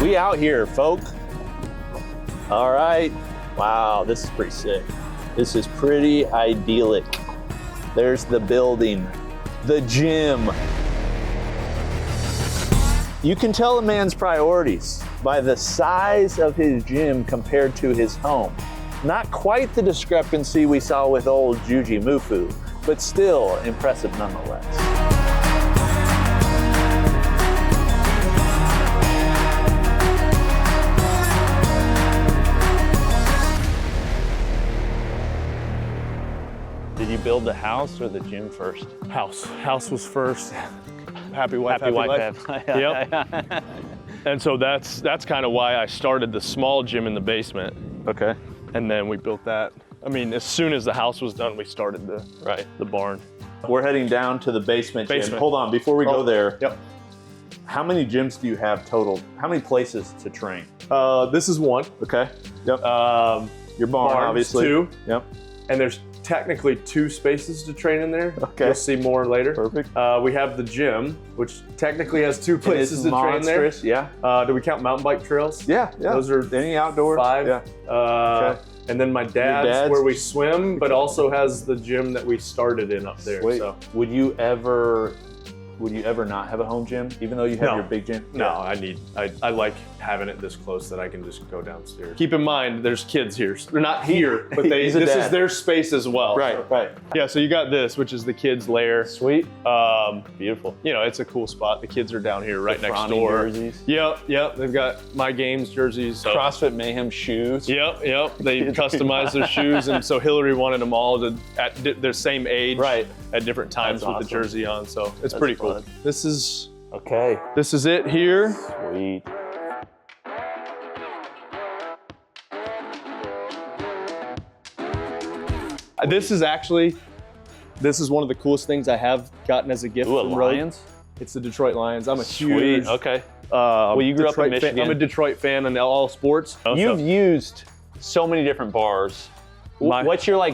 We out here, folk. All right. Wow, this is pretty sick. This is pretty idyllic. There's the building, the gym. You can tell a man's priorities by the size of his gym compared to his home. Not quite the discrepancy we saw with old Juji Mufu, but still impressive nonetheless. Did you build the house or the gym first? House. House was first. Happy wife, happy life. Yep. And so that's kind of why I started the small gym in the basement. Okay. And then we built that. I mean, as soon as the house was done, we started the barn. We're heading down to the basement gym. Basement. Hold on, before we go there. Yep. How many gyms do you have total? How many places to train? This is one. Okay. Yep. Your barn, Barn's obviously. 2. Yep. And there's technically 2 spaces to train in there. Okay. You'll see more later. Perfect. We have the gym, which technically has 2 It places is to train there. monstrous, yeah. Do we count mountain bike trails? Yeah. Those are any outdoor? 5. Yeah. Okay. And then my dad's where we swim, but also has the gym that we started in up there. Sweet. So Would you ever not have a home gym, even though you have No. your big gym? no, I like having it this close that I can just go downstairs. Keep in mind, there's kids here. They're not here, but He's a this dad. is their space as well. Right. Yeah, so you got this, which is the kids' lair. Sweet. Beautiful. You know, it's a cool spot. The kids are down here right next Froning door. jerseys. Yep. They've got my games jerseys. So. CrossFit Mayhem shoes. Yep. They customized their shoes, and so Hillary wanted them all at their same age, Right. at different times That's with awesome. the jersey on. So it's That's pretty fun. cool. This is it here. Sweet. This is one of the coolest things I have gotten as a gift Ooh, from Rogue. Lions? It's the Detroit Lions. I'm a Sweet. huge. Okay. Well, you grew up in Detroit fan. Michigan. I'm a Detroit fan in all sports. You've used so many different bars. What's your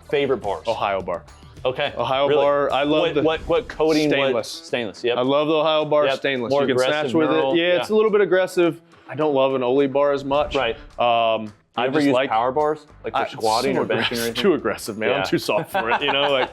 favorite bars? Ohio bar. Okay. Ohio Really? bar. I love what coating? Stainless. Stainless. Yep. I love the Ohio bar Yep. stainless. More You can aggressive snatch with knurl. it. Yeah, it's a little bit aggressive. I don't love an Oli bar as much. Right. I ever just use like power bars, for squatting or benching or anything? Too aggressive, man. Yeah. I'm too soft for it. You know,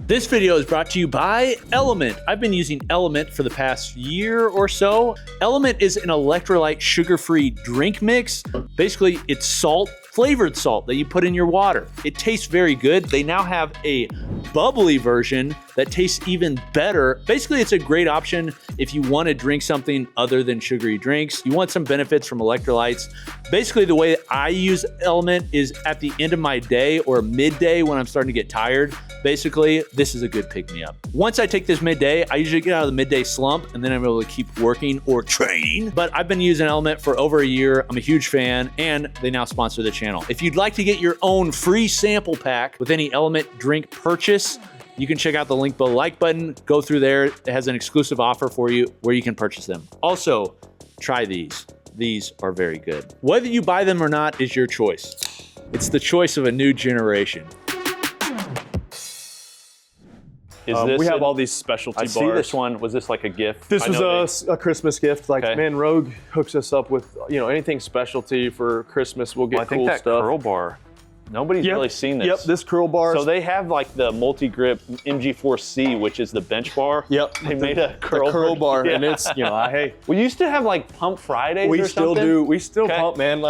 This video is brought to you by Element. I've been using Element for the past year or so. Element is an electrolyte sugar-free drink mix. Basically, it's salt, flavored salt that you put in your water. It tastes very good. They now have a bubbly version that tastes even better. Basically, it's a great option if you want to drink something other than sugary drinks. You want some benefits from electrolytes. Basically, the way I use Element is at the end of my day or midday when I'm starting to get tired. Basically, this is a good pick-me-up. Once I take this midday, I usually get out of the midday slump and then I'm able to keep working or training. But I've been using Element for over a year. I'm a huge fan and they now sponsor the channel. If you'd like to get your own free sample pack with any Element drink purchase, you can check out the link below, like button, go through there. It has an exclusive offer for you where you can purchase them. Also, try these. These are very good. Whether you buy them or not is your choice. It's the choice of a new generation. we have all these specialty I bars. see this one. Was this like a gift? This I know was a Christmas gift. Okay. Man, Rogue hooks us up with anything specialty for Christmas. We'll get I think cool that stuff. curl bar. Nobody's really seen this. Yep, this curl bar. So they have the multi-grip MG4C, which is the bench bar. Yep. They made a curl bar, Yeah. and it's hey. We used to have Pump Fridays. We or still something. do. We still Okay. pump, man.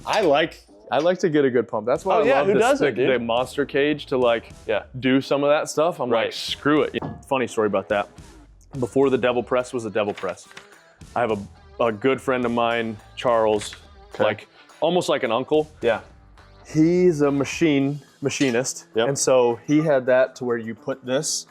I like to get a good pump. That's why Oh, I yeah, love who the doesn't, stick, dude? the monster cage to do some of that stuff. I'm Right. screw it. Funny story about that. Before the devil press was a devil press, I have a good friend of mine, Charles, almost like an uncle. Yeah. He's a machinist. Yep. And so he had that to where you put this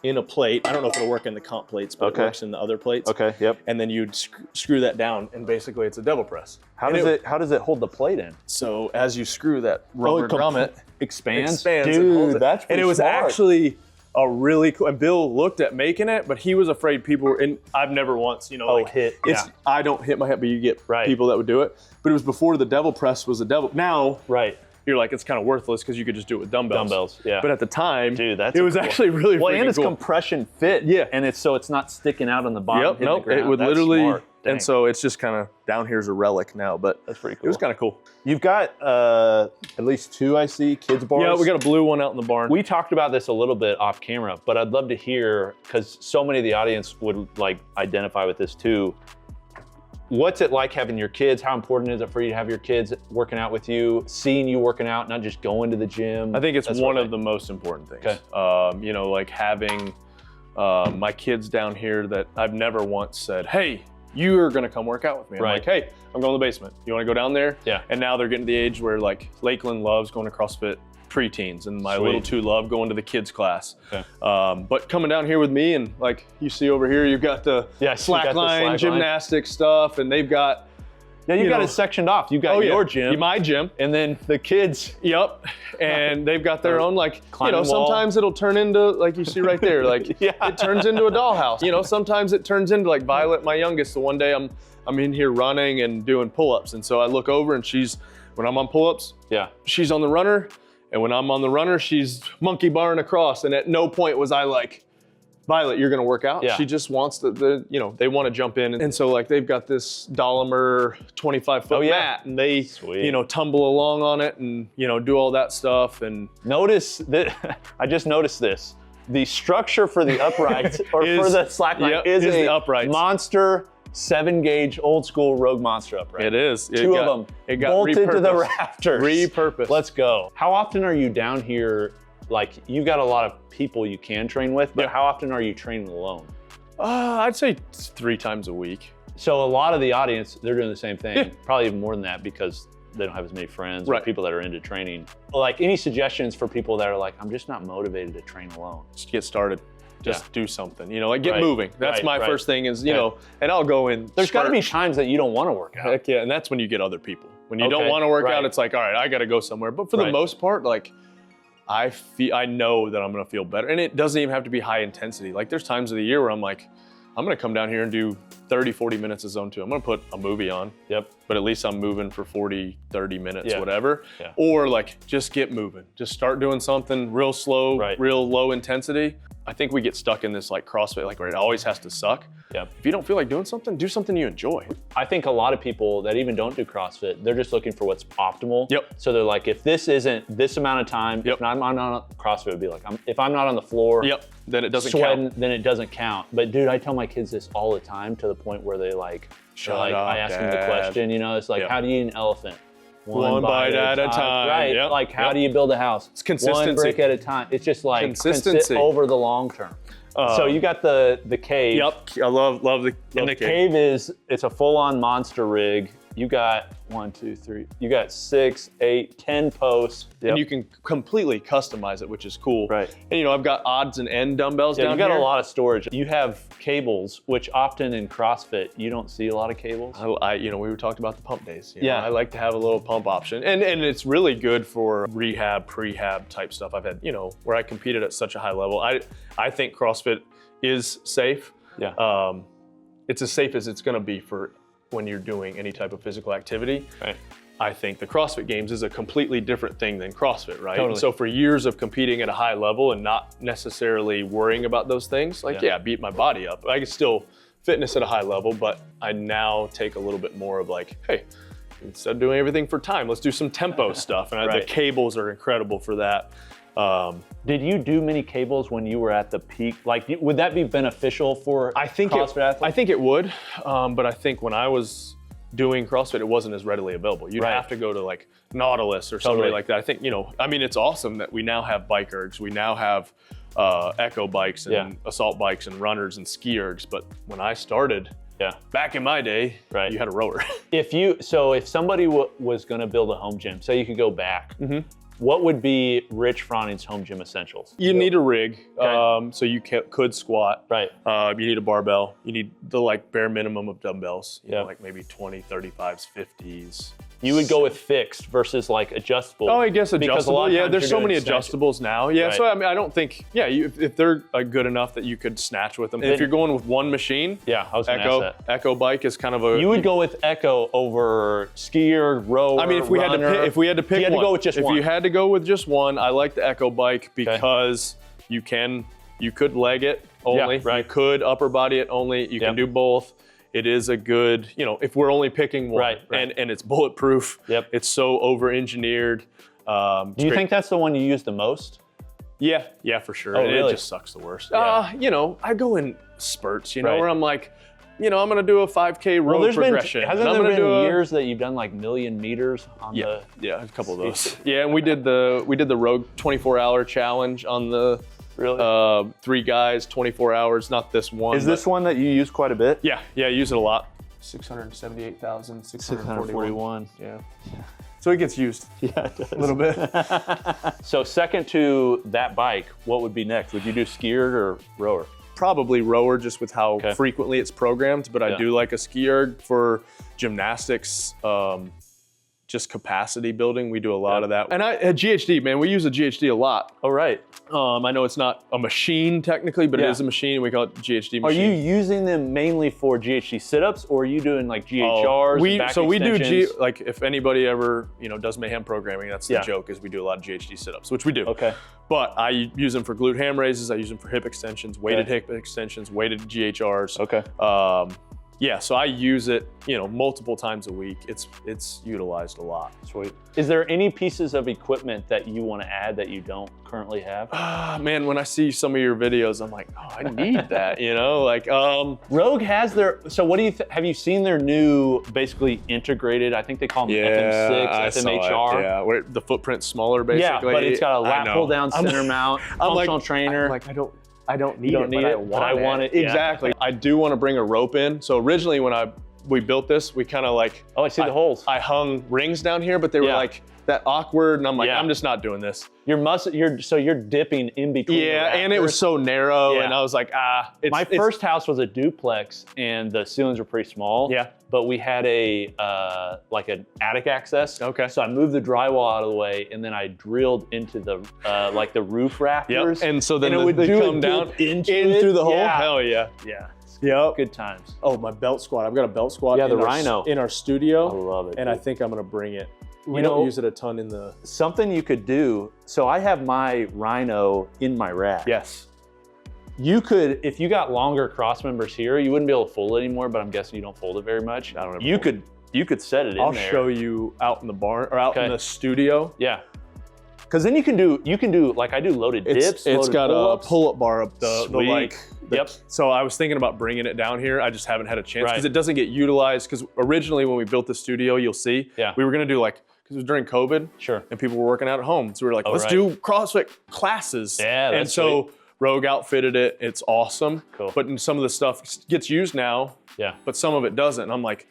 in a plate. I don't know if it'll work in the comp plates, but Okay. it works in the other plates. Okay. Yep. And then you'd screw that down, and basically it's a devil press. How does it hold the plate in? So as you screw that rubber grommet, Expands. and Dude, holds it. that's and pretty it was smart. actually a really cool. And Bill looked at making it, but he was afraid people were. And I've never once, hit. It's I don't hit my head, but you get people that would do it. But it was before the devil press was a devil. Now, Right. you're like, it's kind of worthless because you could just do it with dumbbells. Yeah. But at the time, Dude, that's it was cool. actually really Well, and freaking it's cool. compression fit. Yeah. And so it's not sticking out on the bottom. Yep. hitting the Nope. ground. It would That's literally. smart. Dang. And so it's just kind of down here as a relic now, but That's pretty cool. it was kind of cool. You've got at least 2, I see, kids bars. Yeah, we got a blue one out in the barn. We talked about this a little bit off camera, but I'd love to hear, because so many of the audience would like identify with this too. What's it like having your kids? How important is it for you to have your kids working out with you, seeing you working out, not just going to the gym? I think it's that one sort of the most important things. Okay. You know, like having my kids down here that I've never once said, hey, you're gonna come work out with me. I'm Right. like, hey, I'm going to the basement. You wanna go down there? Yeah. And now they're getting to the age where like Lakeland loves going to CrossFit preteens, and my Sweet. little two love going to the kids class. Okay. But coming down here with me, and like you see over here, you've got the Yeah, so you got the slackline slack gymnastics stuff, and they've got, Yeah, you got know. it sectioned off. You got your gym, my gym. and then the kids. Yep. And they've got their own, like, you Climbing know, wall. sometimes it'll turn into, like you see right there, like Yeah. it turns into a dollhouse. You know, sometimes it turns into like Violet, my youngest. So one day I'm in here running and doing pull-ups. And so I look over and when I'm on pull-ups, Yeah. she's on the runner. And when I'm on the runner, she's monkey barring across. And at no point was I like, Violet, you're gonna work out. Yeah. She just wants you know, they want to jump in. And so like they've got this Dolomer 25-foot yeah. mat, and they, Sweet. you know, tumble along on it and, you know, do all that stuff. And Notice that I just noticed this. The structure for the uprights or for Is- the slackline yep, is is a the uprights. monster 7-gauge old school Rogue Monster upright. it is. Two of them It got bolted to the repurposed. rafters. Repurposed. Let's go. How often are you down here? Like, you've got a lot of people you can train with, but Yeah. how often are you training alone? I'd say 3 times a week. So a lot of the audience, they're doing the same thing. Yeah. Probably even more than that, because they don't have as many friends or Right. people that are into training. Like, any suggestions for people that are like, I'm just not motivated to train alone? Just get started. Just do something. You know, like get Right. moving. That's Right, my right. first thing is, you Okay. know, and I'll go in. There's got to be spurts. times that you don't want to work out. Heck yeah, and that's when you get other people. When you don't Okay, want to work right. out, it's like, all right, I got to go somewhere. But for the Right. most part, like I know that I'm going to feel better. And it doesn't even have to be high intensity. Like there's times of the year where I'm like, I'm going to come down here and do 30, 40 minutes of zone 2. I'm going to put a movie on. Yep. But at least I'm moving for 40, 30 minutes, Yeah. whatever. Yeah. Or like, just get moving. Just start doing something real slow, Right. real low intensity. I think we get stuck in this like CrossFit, like where it always has to suck. Yep. If you don't feel like doing something, do something you enjoy. I think a lot of people that even don't do CrossFit, they're just looking for what's optimal. Yep. So they're like, if this isn't this amount of time, Yep. if I'm not on CrossFit, would be like, if I'm not on the floor, Yep. Then it doesn't sweating, count. then it doesn't count. But dude, I tell my kids this all the time, to the point where they like, Shut like up, I ask them the Dad. question, you know, it's like, Yep. how do you eat an elephant? One bite at a time. Right. Yep. Like, how Yep. do you build a house? It's consistency. One brick at a time. It's just like Consistency. over the long term. So you got the cave. Yep. I love the And the cave it's a full-on monster rig. You got 1, 2, 3. You got 6, 8, 10 posts. And you can completely customize it, which is cool. Right. And you know, I've got odds and end dumbbells Yeah, down you got here. a lot of storage. You have cables, which often in CrossFit you don't see a lot of cables. You know, we were talking about the pump days. You Yeah. know, I like to have a little pump option, and it's really good for rehab, prehab type stuff. I've had, you know, where I competed at such a high level. I think CrossFit is safe. Yeah. It's as safe as it's going to be for when you're doing any type of physical activity. Right. I think the CrossFit Games is a completely different thing than CrossFit, right? Totally. And so for years of competing at a high level and not necessarily worrying about those things, like, Yeah. I beat my body up. I can still fitness at a high level, but I now take a little bit more of like, hey, instead of doing everything for time, let's do some tempo stuff. And Right. the cables are incredible for that. Did you do many cables when you were at the peak? Like, would that be beneficial for I think CrossFit athletes? I think it would, but I think when I was doing CrossFit, it wasn't as readily available. You'd Right. have to go to like Nautilus or somebody Totally. like that. I think, you know, I mean, it's awesome that we now have bike ergs. We now have echo bikes and Yeah. assault bikes and runners and ski ergs. But when I started, Yeah. back in my day, Right. you had a rower. If somebody was going to build a home gym, say you could go back, what would be Rich Froning's home gym essentials? You need a rig, Okay. so you could squat. Right. You need a barbell. You need the like bare minimum of dumbbells. You know, Yeah. like maybe 20, 35s, 50s. You would go with fixed versus like adjustable. Oh, I guess Because a adjustable. lot of Yeah, times there's you're so many doing snatches. adjustables now. Yeah, Right. so I mean, I don't think, if they're good enough that you could snatch with them. If you're going with one machine, Yeah, I was going to ask Echo, that. Echo bike is kind of a. You would go with Echo over skier, rower, I mean, if we had to runner. pick, if we had to pick you had one, to go with just if one. you had to go with just one, I like the Echo bike because you could leg it only. Yeah, right. You could upper body it only. You can Yep. do both. it is a good, you know, if we're only picking one, Right. and it's bulletproof. Yep. It's so over-engineered. Do you think that's the one you use the most? Yeah, for sure. Oh, And really? It just sucks the worst. Yeah. You know, I go in spurts, you know, Right. where I'm like, you know, I'm gonna do a 5K road progression. Hasn't and I'm there gonna been do years that you've done like million meters on the? Yeah, a couple of those. Yeah, and we did the Rogue 24-hour challenge on the Really? 3 guys, 24 hours. Not this one. Is this one that you use quite a bit? Yeah, I use it a lot. 678,641. Yeah. So it gets used Yeah, it does. a little bit. So second to that bike, what would be next? Would you do ski-erg or rower? Probably rower, just with how Okay. frequently it's programmed, but I Yeah. do like a ski erg for gymnastics, just capacity building. We do a lot of that. And at GHD, man, we use a GHD a lot. Oh, right. I know it's not a machine technically, but Yeah. it is a machine. We call it GHD Are machine. you using them mainly for GHD sit-ups, or are you doing like GHRs? and back we do extensions? like if anybody ever, you know, does Mayhem programming, that's the Yeah. joke, is we do a lot of GHD sit-ups, which we do. Okay. But I use them for glute ham raises. I use them for hip extensions, weighted hip extensions, weighted GHRs. Okay. Yeah, so I use it, you know, multiple times a week. It's utilized a lot. Sweet. Is there any pieces of equipment that you want to add that you don't currently have? Man, when I see some of your videos, I'm like, oh, I need that, you know? Like, Rogue has their, so what do you, have you seen their new, basically integrated, I think they call them FM6, I saw FMHR? it, yeah, where the footprint's smaller, basically. Yeah, but it's got a I lat know. pull down center mount, functional I'm trainer. like, I don't need You it, don't need it, but I want it. Yeah. Exactly. I do want to bring a rope in. So originally when we built this, we kind of like, Oh, I see the holes. I hung rings down here, but they were Yeah. like that awkward, and I'm like, Yeah. I'm just not doing this. So you're dipping in between. Yeah, the and it was rafters. so narrow, Yeah. and I was like, My first house was a duplex, and the ceilings were pretty small. Yeah. But we had a like an attic access. Okay. So I moved the drywall out of the way, and then I drilled into the like the roof rafters. and so then and it would they do come a down dip into in it. through the hole. Yeah. Hell yeah. Yeah. Yep. Good times. Oh, my belt squat. I've got a belt squat. Yeah, the in our- Rhino. in our studio. I love it. And I dude. think I'm gonna bring it. We You don't know- use it a ton in the. Something you could do. So I have my Rhino in my rack. Yes. You could, if you got longer cross members here, you wouldn't be able to fold it anymore, but I'm guessing you don't fold it very much. I don't ever You fold could set it in I'll there. show you out in the barn or out in Okay. the studio. Yeah. Because then you can do like I do loaded dips. It's loaded got pull-ups. a pull-up bar up the Sweet. like. Yep. So I was thinking about bringing it down here. I just haven't had a chance because Right. it doesn't get utilized. Because originally when we built the studio, you'll see, Yeah. we were gonna do like, because it was during COVID, Sure. and people were working out at home. So we were like, Oh, let's right. do CrossFit classes. Yeah, and that's so Rogue outfitted it. It's awesome. Cool. But some of the stuff gets used now, Yeah. but some of it doesn't. And I'm like,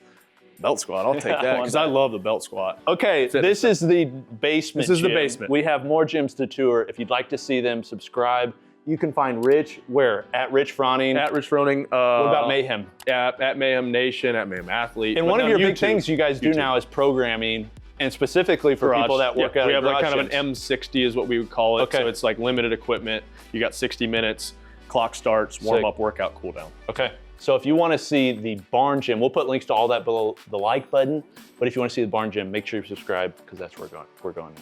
belt squat, I'll take I that want because that. I love the belt squat. Okay, this is the basement. This is the gym. basement. We have more gyms to tour. If you'd like to see them, subscribe. You can find Rich where? At Rich Froning. At Rich Froning. What about Mayhem? At Mayhem Nation, at Mayhem Athlete. And but one of on your big YouTube. things you guys do YouTube. now is programming, and specifically for Garage. people that work out We at have like kind of garage an gyms. M60 is what we would call it. Okay. So it's like limited equipment. You got 60 minutes, clock starts, warm up, workout, cool down. Okay. So if you want to see the barn gym, we'll put links to all that below the like button. But if you want to see the barn gym, make sure you subscribe because that's where we're going.